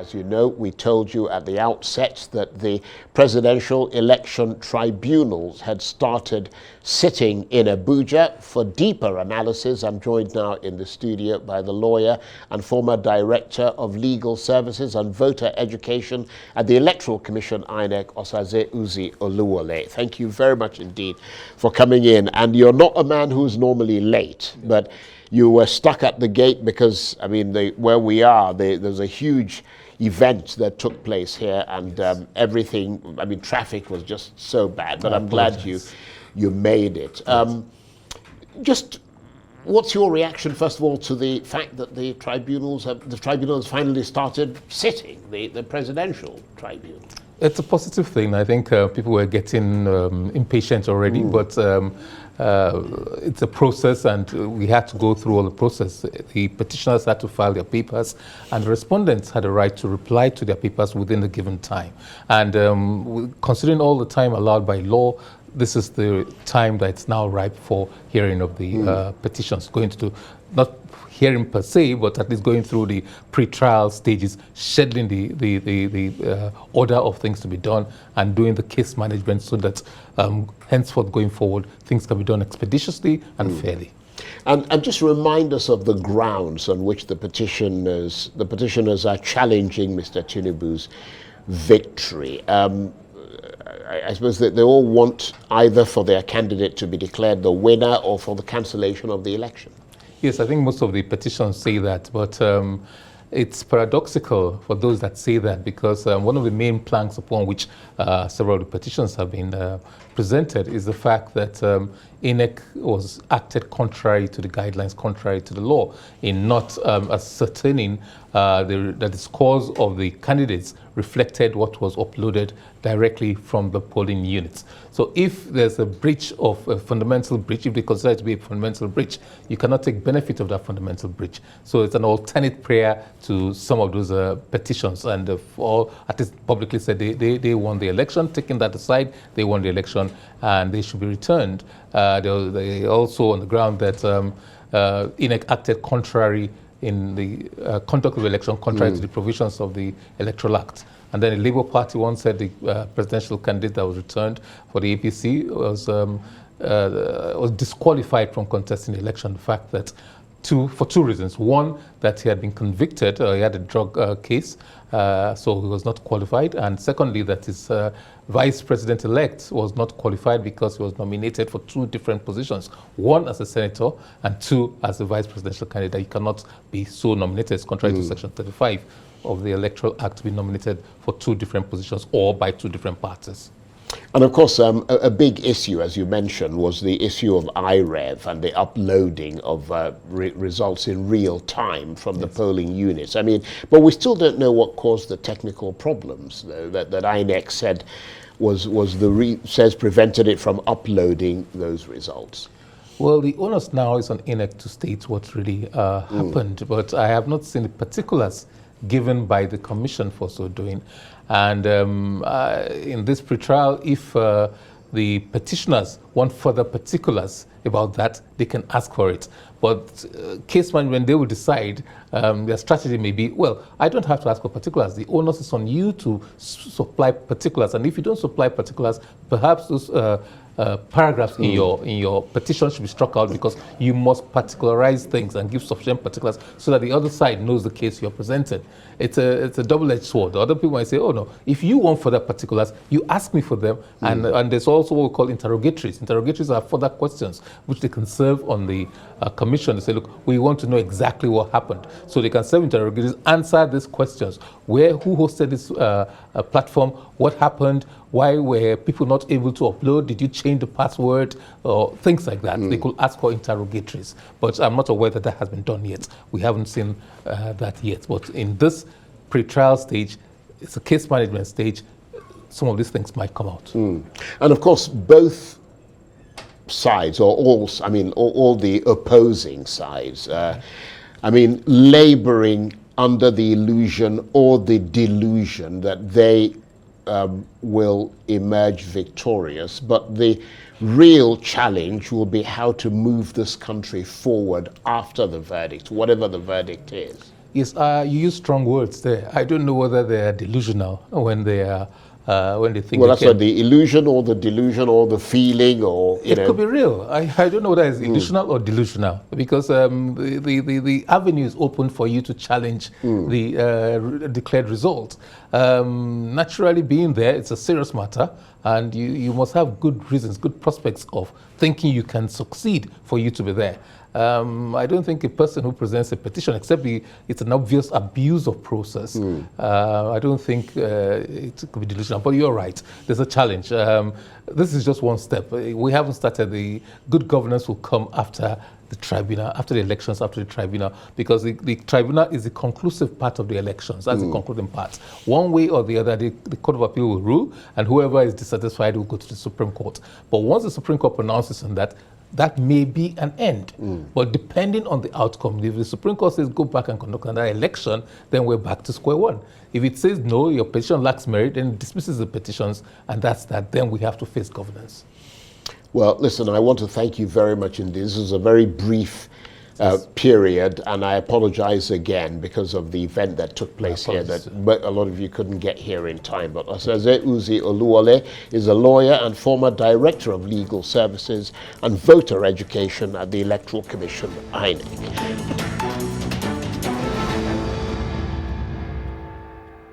as you know, we told you at the outset that the Presidential Election Tribunals had started sitting in Abuja. For deeper analysis, I'm joined now in the studio by the lawyer and former Director of Legal Services and Voter Education at the Electoral Commission, INEC, Osaze Uzzi Oluwole. Thank you very much indeed for coming in. And you're not a man who's normally late, but you were stuck at the gate because, I mean, where we are, there's a huge event that took place here, and everything, I mean, traffic was just so bad, but I'm glad you made it. Just what's your reaction, first of all, to the fact that the tribunal has finally started sitting, the presidential tribunal? It's a positive thing. I think people were getting impatient already, but it's a process, and we had to go through all the process. The petitioners had to file their papers, and the respondents had a right to reply to their papers within a given time. And considering all the time allowed by law, this is the time that it's now ripe for hearing of the petitions, going to not hearing per se, but at least going through the pre-trial stages, scheduling the order of things to be done, and doing the case management so that henceforth going forward, things can be done expeditiously and fairly. And just remind us of the grounds on which the petitioners are challenging Mr. Tinubu's victory. I suppose that they all want either for their candidate to be declared the winner or for the cancellation of the election. Yes, I think most of the petitions say that, but it's paradoxical for those that say that, because one of the main planks upon which several of the petitions have been presented is the fact that INEC was acted contrary to the guidelines, contrary to the law, in not ascertaining that the scores of the candidates reflected what was uploaded directly from the polling units. So if there's a breach of a fundamental breach, if they consider it to be a fundamental breach, you cannot take benefit of that fundamental breach. So it's an alternate prayer to some of those petitions, and all, at least publicly said they won the election. Taking that aside, they won the election and they should be returned. They also on the ground that INEC acted contrary in the conduct of the election, contrary to the provisions of the Electoral Act. And then the Labour Party once said the presidential candidate that was returned for the APC was disqualified from contesting the election. The fact that for two reasons. One, that he had been convicted, he had a drug case, so he was not qualified. And secondly, that his vice president-elect was not qualified because he was nominated for two different positions. One as a senator and two as a vice presidential candidate. You cannot be so nominated. It's contrary to Section 35 of the Electoral Act to be nominated for two different positions or by two different parties. And of course, a big issue, as you mentioned, was the issue of IREV and the uploading of results in real time from the polling units. I mean, but we still don't know what caused the technical problems, though, that INEC said says prevented it from uploading those results. Well, the onus now is on INEC to state what really happened, but I have not seen the particulars given by the Commission for so doing. And in this pretrial, if the petitioners want further particulars about that, they can ask for it. But case management, they will decide. Their strategy may be, well, I don't have to ask for particulars. The onus is on you to supply particulars. And if you don't supply particulars, perhaps those paragraphs in your petition should be struck out, because you must particularize things and give sufficient particulars so that the other side knows the case you're presenting. It's a double-edged sword. The other people might say, oh no, if you want further particulars, you ask me for them. And there's also what we call interrogatories. Interrogatories are further questions which they can serve on the commission. They say, look, we want to know exactly what happened. So they can serve interrogatories, answer these questions. Who hosted this platform? What happened? Why were people not able to upload? Did you change the password? Or things like that. They could ask for interrogatories. But I'm not aware that has been done yet. We haven't seen that yet. But in this pre-trial stage, it's a case management stage, some of these things might come out. And of course, both sides, or all the opposing sides, laboring under the illusion or the delusion that they will emerge victorious, but the real challenge will be how to move this country forward after the verdict, whatever the verdict is. Yes, you use strong words there. I don't know whether they are delusional when they are when they think. Well, that's what the illusion or the delusion or the feeling, or it could be real. I don't know whether it's illusional or delusional, because the avenue is open for you to challenge the declared result. Naturally, being there, it's a serious matter, and you must have good reasons, good prospects of thinking you can succeed for you to be there. I don't think a person who presents a petition, except it's an obvious abuse of process, I don't think it could be delusional. But you're right, there's a challenge. This is just one step. We haven't started. The good governance will come after the tribunal, after the elections, after the tribunal, because the tribunal is the conclusive part of the elections. That's the concluding part. One way or the other, the Court of Appeal will rule, and whoever is dissatisfied will go to the Supreme Court. But once the Supreme Court pronounces on that, that may be an end. But depending on the outcome, if the Supreme Court says go back and conduct another election, then we're back to square one. If it says no, your petition lacks merit, then it dismisses the petitions, and that's that. Then we have to face governance. Well, listen, I want to thank you very much indeed. This is a very brief period, and I apologize again because of the event that took place here, that a lot of you couldn't get here in time. But Osaze Uzzi Oluwole is a lawyer and former Director of Legal Services and Voter Education at the Electoral Commission, INEC.